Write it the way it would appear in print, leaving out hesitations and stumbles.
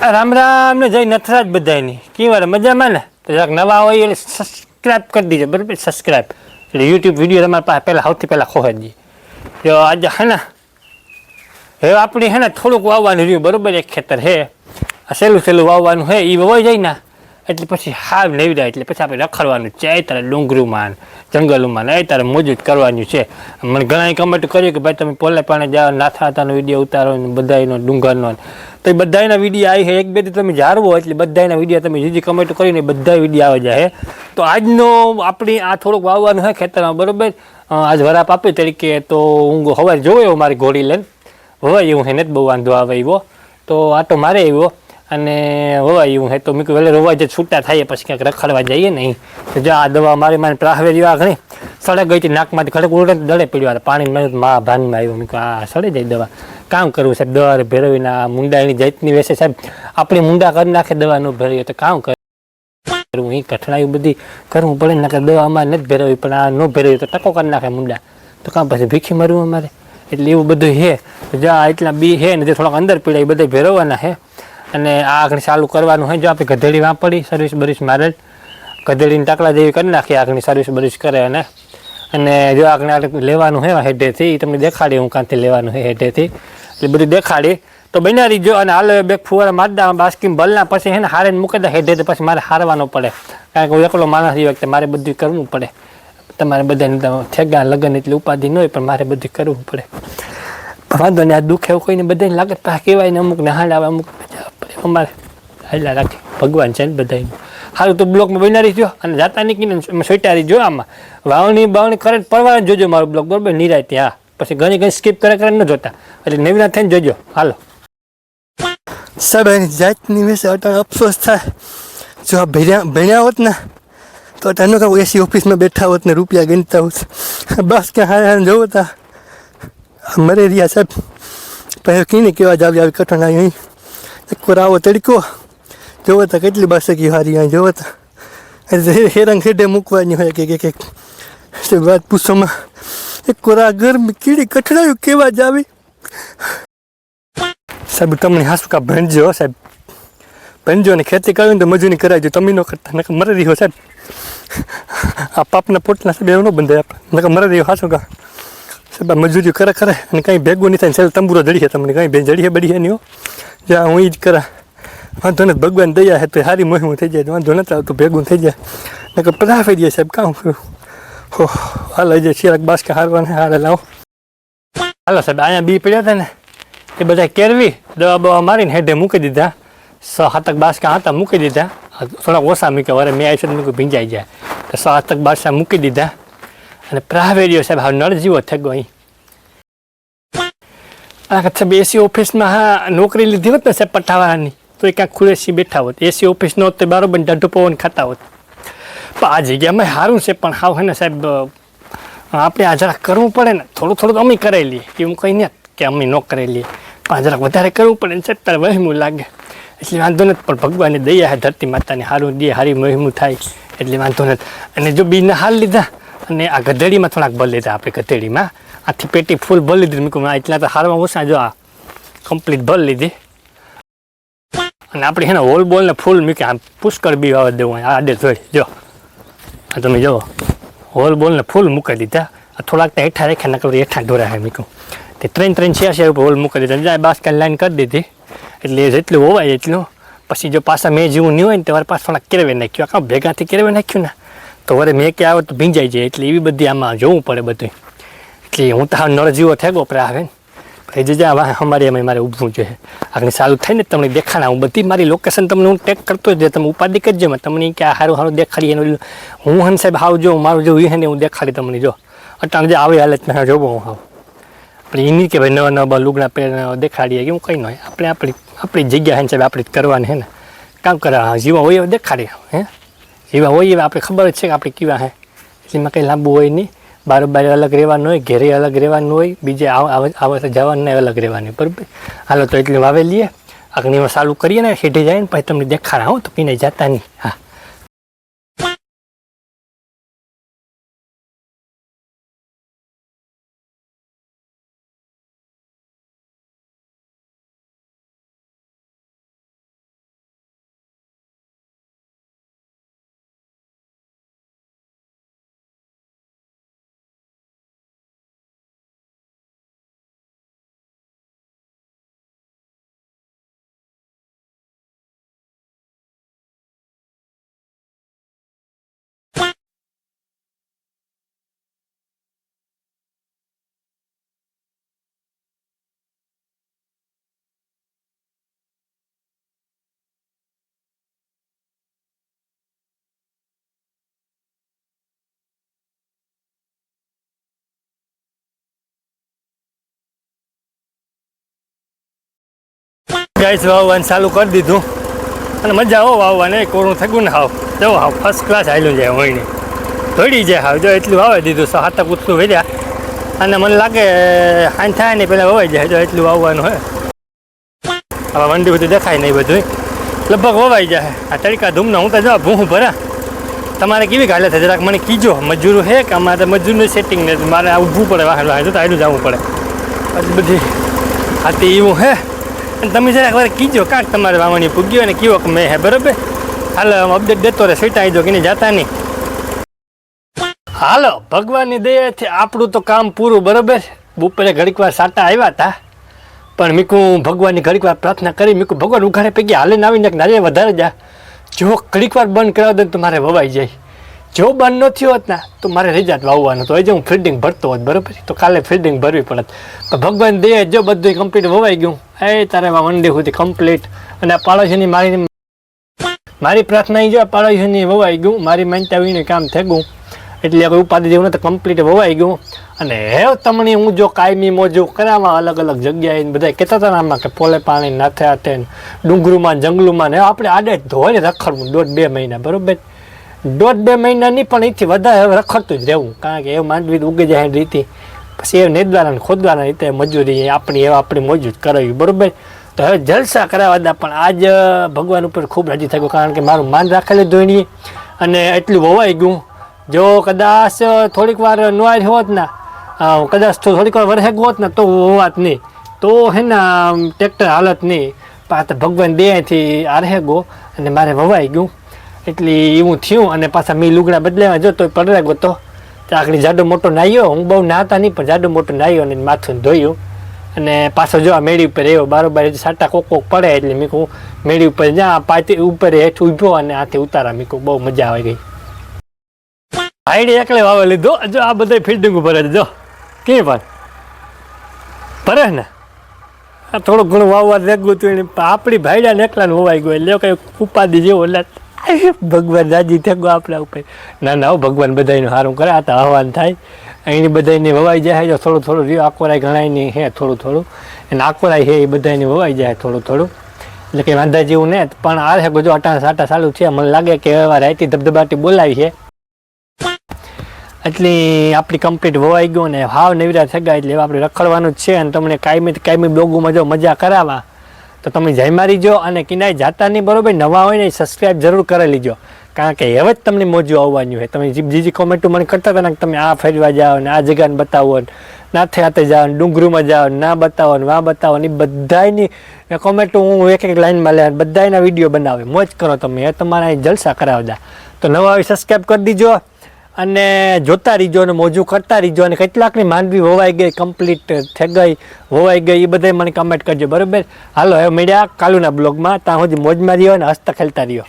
રામ રામ ને જય નથરાજ બધાની કેવા મજામાં ને? તો જરાક નવા હોય એટલે સબસ્ક્રાઈબ કરી દીજો બરાબર. સબસ્ક્રાઈબ એટલે યુટ્યુબ વિડીયો તમારા પાસે પહેલાં સૌથી પહેલાં ખોવાઈ દઈએ. જો આજે હે ને હવે આપણી હે ને થોડુંક વાવવાનું રહ્યું બરાબર. એક ખેતર હે આ સહેલું વાવવાનું હે એ વવાઈ જાય ને એટલે પછી હાવ નેવડાય એટલે પછી આપણે રખડવાનું છે. એ તારે ડુંગળીમાં જંગલોમાં એ તારે મોજૂદ કરવાનું છે. મને ઘણા કમેન્ટ કર્યું કે ભાઈ તમે પોલે પાણે જાઓ નાથાતાનો વિડીયો ઉતારો ને બધાનો ડુંગરનો તો એ બધાના વિડીયો આવી છે. એક બે તમે જાળવો એટલે બધાના વિડીયો તમે જે કમેન્ટ કરીને બધા વિડીયો આવે જાય. તો આજનો આપણી આ થોડુંક વાવવાનું છે ખેતરમાં બરાબર. આજ વરાપ આપી તરીકે તો હું સવારે જોયો મારી ઘોડી લઈને વવાય એવું હે ને બહુ વાંધો આવે એવો તો આટો મારે આવ્યો અને વવાય એવું હે તો મેં વહેલે રોવા જે છૂટા થાય પછી ક્યાંક રખડવા જઈએ નહીં તો જો આ દવા મારી મારે પ્રાહવે જેવા ઘણી સડક ગઈ હતી નાકમાંથી ખડક ઉડે દડે પડ્યો પાણી મા ભાનમાં આવ્યું મેં આ સડે જાય દવા કામ કરવું સાહેબ. દવા ભેરવીને આ મુંડાની જાતની વેસે સાહેબ આપણી મુંડા કરી નાખે દવા ન ભેરવીએ તો કામ કરવું એ કઠણાયું બધી કરવું પડે ને દવા અમારે નથી ભેરવી પણ આ ન ભેરવી તો ટકો કરી નાખે મુંડા તો કામ પછી ભીખી મરવું અમારે એટલે એવું બધું છે. જ્યાં એટલા બી છે ને જે થોડાક અંદર પીડા એ બધા ભેરવવાના છે અને આ આગળ ચાલુ કરવાનું હોય. જો આપણે ગધેડી વાપરી સર્વિસ બરીસ મારે જ ગધેડીને ટાકલા જેવી કરી નાખીએ આગળની સર્વિસ બરીસ કરે અને જો આગળ લેવાનું હોય હેઠેથી તમને દેખાડી હું કાંથી લેવાનું હોય હેઠેથી એટલે બધું દેખાડી તો બનાવી જો અને હાલ બે ફુવારા મારડા બાસ્કીમ ભલના પછી હે ને હારે મૂકી દે હેઠે પછી મારે હારવાનો પડે કારણ કે હું એકલો માણસ એ વખતે મારે બધું કરવું પડે. તમારે બધાને ઠેગા લગન એટલે ઉપાધિ ન હોય પણ મારે બધું કરવું પડે. વાંધો ને આ દુઃખ એવું કોઈને બધાને લાગે તો કહેવાય ને અમુક ને હાલ આવે અમુક અમારે હાલા રાખે ભગવાન છે ને બધા સારું તો બ્લોકમાં બનાવી જો અને જાતા નીકળીને સોટારી જો આમાં વાવણી કરે પરવાને જોજો મારો બ્લોક બરાબર નિરાય ત્યાં પછી ઘણી સ્કીપ કરે ન જોતા એટલે નવીના થઈને જોજો. હાલો સાહેબ એની જાતની વિશે અટાણે અફસોસ થાય જો આ ભણ્યા હોત ને તો અટાણે કહું એસી ઓફિસમાં બેઠા હોત ને રૂપિયા ગણતા હોત બસ ક્યાં હારે જોવો તા મરે રહ્યા સાહેબ પછી કીને કેવા જ આવી કઠણ અહીં એક વાર આવો તડકો જોવો તા કેટલી બાસકી હારી અહીં જોવો તા હેરાન ખેડે મૂકવાની હોય કે વાત પૂછોમાં એક વાર આ ગરમી કીડી કઠણાયું કેવા જ આવી સાહેબ. તમને હાસુ કા ભણજો સાહેબ ભણજો ને ખેતી કરવી ને તો મજૂરી કરાવજો તમે ન કરતા નકર મરી રહ્યો સાહેબ. આ પાપના પોટના સાહેબ એવું ન બંધાય આપણે નકર મરી રહ્યો હાસુ કા સાહેબ. મજૂરી કરે અને કંઈ ભેગું નહીં થાય સાહેબ તંબુરો જડીએ તમને કંઈ જડીએ બડીએ નહીં હો જ્યાં હું એ જ કરા વાંધો નથી ભગવાન દયા હે તો સારી મોહિમું થઈ જાય વાંધો નથી આવતું ભેગું થઈ જાય નકર પધાફી દઈએ સાહેબ કામ કરું હો હાલ જે શિયાળક બાસકા હારવાને હારે લાવો. હાલો સાહેબ અહીંયા બી પડ્યા હતા ને એ બધા કેરવી દવા બવા મારીને હેઠે મૂકી દીધા 6-7 બાસકા હતા મૂકી દીધા થોડાક ઓછા મૂક્યા વરે મેં આવી મૂકી ભીંજાઈ જાય તો 6-7 બાસકા મૂકી દીધા અને પ્રાવેરિયો સાહેબ હવે નળ જેવો થઈ ગયો અહીં સાહેબ. એસી ઓફિસમાં હા નોકરી લીધી હોત ને સાહેબ પટાવાળાની તો એ ક્યાંક ખુલેસી બેઠા હોત. એસી ઓફિસ ન હોત તો બરાબર ઢાઢું પવન ખાતા હોત પણ આ જગ્યામાં સારું છે પણ હાવ હે ને સાહેબ આપણે આ જરાક કરવું પડે ને થોડું અમે કરાવી લઈએ એવું કંઈ નહીં કે અમે ન કરાવી લઈએ પણ જરાક વધારે કરવું પડે ને સાહેબ તારે વહેમું લાગે એટલે વાંધો નથી પણ ભગવાનની દયા હે ધરતી માતાની સારું દે સારી વહેમું થાય એટલે વાંધો નથી. અને જો બીના હાલ લીધા અને આ ગધેડીમાં થોડાક ભરી લીધા આપણે ગધેડીમાં આથી પેટી ફૂલ ભરી લીધી મૂકું એટલા તો હારમાં ઓછા જો આ કમ્પ્લીટ ભરી લીધી અને આપણે છે ને હોલ બોલને ફૂલ મૂકી આમ પુષ્કળ બી વાવત દેવું આડે થોડી જો આ તમે જુઓ હોલ બોલને ફૂલ મૂકી દીધા થોડાક તો હેઠા રાખ્યા નકર હેઠા ઢોરા મૂક્યું તે 3-4 શેર ઉપર હોલ મૂકી દીધા જાય બાસ્કા લાઈન કરી દીધી એટલે જેટલું હોવાય એટલું પછી જો પાછા મેં જેવું નહીં હોય ને તમારે પાછા થોડાક કેળવે નાખ્યું આખા ભેગાથી કેળવે નાખ્યું ને તો વરે મેં કે આવે તો ભીંજાઈ જાય એટલે એવી બધી આમાં જોવું પડે બધું એટલે હું તો નળ જેવો થેગો પર આવે ને એ જ અમારે એમાં મારે ઊભું જોઈએ આગળ સારું થાય ને તમને દેખાડા હું બધી મારી લોકેશન તમને હું ટેક કરતો જ તમે ઉપાધિ કરજો તમને કે આ સારું દેખાડી એનું હું હન સાહેબ હાવ જો મારું જેવું એ ને હું દેખાડી તમને જો અટાણ જે આવી હાલતમાં જોવો હું હાવ આપણે એની કે ભાઈ નવા લુગડા પહેર દેખાડીએ કે હું કંઈ ન હોય આપણે આપણી જગ્યા હે ને સાહેબ આપણે જ કરવાની હે ને કામ કરવા જીવા હોય દેખાડીએ હે જેવા હોય એવા આપણે ખબર જ છે કે આપણે કેવા હે એમાં કંઈ લાંબુ હોય નહીં બારોબાર અલગ રહેવાનું હોય ઘેરે અલગ રહેવાનું હોય બીજે આવે જવાનું નહીં અલગ રહેવાની બરાબર. હાલો તો એટલે વાવે લઈએ આગળ ચાલુ કરીએ ને હેઠે જાય ને પછી તમને દેખાડા હો તો પીને જતા નહીં. હા ગાઈસ વાવવાનું ચાલુ કરી દીધું અને મજા આવો વાવવાને કોરું થયું ને હાવ જવો હાવ ફર્સ્ટ ક્લાસ હાલ્યું જાય હોય ને ધોડી જાય હાવ જો એટલું વાવી દીધું 7 કૂતરું વેર્યા અને મને લાગે હાન થાય ને પહેલાં વવાઈ જાય જો એટલું વાવવાનું હોય હવે મંડી બધું દેખાય નહીં બધું લગભગ વવાઈ જાય આ તડકા ધૂમના હું તો જો ભૂં ભરા તમારે કેવી હાલે છે જરાક મને કીજો મજૂરો છે કે અમારે મજૂરનું સેટિંગ નથી મારે ઊભું પડે વાહન વાહન તો આડું જવું પડે પછી બધી હાથી એવું હે અને તમે જરાક વાર કીજો કાંક તમારે વાવણી પૂગ્યો ને કીવો કે મેં હે બરાબર હાલો અપડેટ દેતો રહે સ્વીટા આવી જો કે જતા નહીં હાલો ભગવાનની દયાથી આપણું તો કામ પૂરું બરાબર બપોરે ઘડીક વાર સાટા આવ્યા હતા પણ મીકું ભગવાનની ઘડીક વાર પ્રાર્થના કરી મીકું ભગવાન ઉઘાડે પૈકી હાલીને આવીને નારે વધારે જા જો ઘડીક વાર બંધ કરાવ દે તો મારે વવાઈ જાય જો બંધ ન થયો હોત ને તો મારે રહી જાત વાવવાનું તો હજી હું ફિલ્ડિંગ ભરતો હોત બરાબર તો કાલે ફિલ્ડિંગ ભરવી પડત તો ભગવાન દે જો બધું કમ્પ્લીટ વવાઈ ગયું એ તારે વનડે સુધી કમ્પ્લીટ અને પાડોશીની મારી પ્રાર્થના જો પાડોશીની વવાઈ ગયું મારી માનતા વિનું કામ થઈ ગયું એટલે કોઈ ઉપાધિ જેવું નથી કમ્પ્લીટ વવાઈ ગયું અને હેવ તમને હું જો કાયમી મોજો કરાવવા અલગ અલગ જગ્યાએ બધા કહેતા હતા આમાં કે પોલે પાણી નાથે હાથે ડુંગરુમાં જંગલુમાં ને આપણે આડે ધોઈને રખડવું 1.5-2 મહિના બરાબર 1.5-2 મહિના નહીં પણ એથી વધારે હવે રખડતું જ રહેવું કારણ કે એ માંડવી ઉગી જાય રીતિ પછી એ નેદવાના ખોદવાના રીતે મજૂરી આપણી મોજૂદ કરાવી બરાબર તો હવે જલસા કરાવવા હતા પણ આજ ભગવાન ઉપર ખૂબ રાજી થઈ ગયું કારણ કે મારું માન રાખેલું ધોઈની અને એટલું વવાઈ ગયું જો કદાચ થોડીક વાર નોર હોત ને કદાચ થોડીક વાર વરહેગ હોત ને તો હોવાત નહીં તો હે ને ટ્રેક્ટર હાલત નહીં પાછા ભગવાન દેથી આ રહેગો અને મારે વવાઈ ગયું એટલે એવું થયું અને પાછા મેં લુગડા બદલાવ્યા જો તો પડે ગયો તો આખરી જાડો મોટો નાહ્યો હું બહુ નાહતા નહીં પણ જાડો મોટો નાહ્યો અને માથું ધોયું અને પાછો જો આ મેળી ઉપર આવ્યો બારોબાર સાટા કોક પડે એટલે મેં કહું મેળી ઉપર જ્યાં પાછી ઉપર હેઠ ઉભ્યો અને આથી ઉતારા મેં કહું બહુ મજા આવી ગઈ આઈડી એકલે વાવે લીધો જો આ બધા ફિલ્ડિંગ ભરે જો કે પણ ભરે ને આ થોડું ઘણું વાવવા રેગું હતું આપણી ભાઈડાને એકલાને વવાઈ ગયો એટલે કંઈ ઉપાધિ જેવો એટલે ભગવાન રાજી થઈ ગયો આપણા ઉપર ના ભગવાન બધાનું સારું કરે આ તો આહવાન થાય અહીંની બધાને વવાઈ જાય જો થોડું રહ્યો આકોરાઈ ઘણાયની હે થોડું અને આકોરાઈ હે એ બધાને વવાઈ જાય થોડું એટલે કંઈ વાંધા જેવું ને પણ આ હે જો અટાણા સાટા ચાલુ છે મને લાગે કે હવે રાઈતી ધબધબાટી બોલાવી છે એટલે આપણી કમ્પ્લીટ વવાઈ ગયું ને હાવ નવીરા થઈ ગયા એટલે આપણે રખડવાનું જ છે અને તમને કાયમી બ્લોગોમાં જો મજા કરાવવા તો તમે જઈ મારી જો અને કિનાય જાતા નહીં બરાબર નવા હોય ને સબસ્ક્રાઈબ જરૂર કરી લીજો કારણ કે હવે જ તમને મોજું આવવાનું હોય તમે બીજી કોમેન્ટો મને કરતા હતા ને તમે આ ફેરવા જાઓ ને આ જગ્યાને બતાવો ને નાથે હાથે જાઓ ને ડુંગરુમાં જાઓ ના બતાવો ને વા બતાવો ને એ બધાની કોમેન્ટો હું એક લાઈનમાં લે બધાના વિડીયો બનાવે મોજ કરો તમે એ તમારા જલસા કરાવતા તો નવા હોય સબસ્ક્રાઈબ કરી દીજો અને જોતા રહીજો અને મોજું કરતા રહીજો અને કેટલાકની માંડવી વવાઈ ગઈ કમ્પ્લીટ થઈ ગઈ વવાઈ ગઈ એ બધા મને કમેન્ટ કરજો બરાબર હાલો હવે મળ્યા કાલુના બ્લોગમાં ત્યાં સુધી મોજમાં રહ્યો અને હસતા ખેલતા રહ્યો